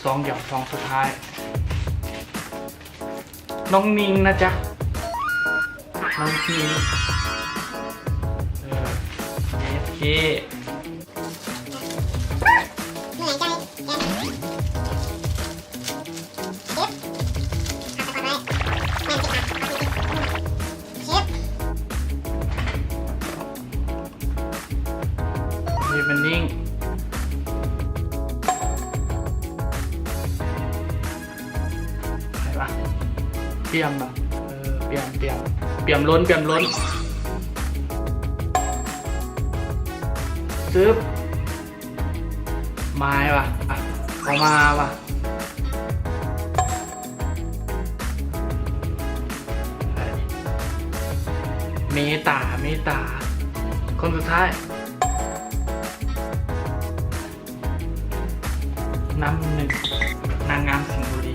2 หยอกทองสุดท้าย น้องนิงนะจ๊ะน้องนิงโอเคนี่มันนิ่งอะไรวะเปี่ยมเหรอเปี่ยมล้นซึบไม้ว่ะเอามาว่ะเมตาคนสุดท้ายน้ำหนึ่งนางงามสิงห์บุรี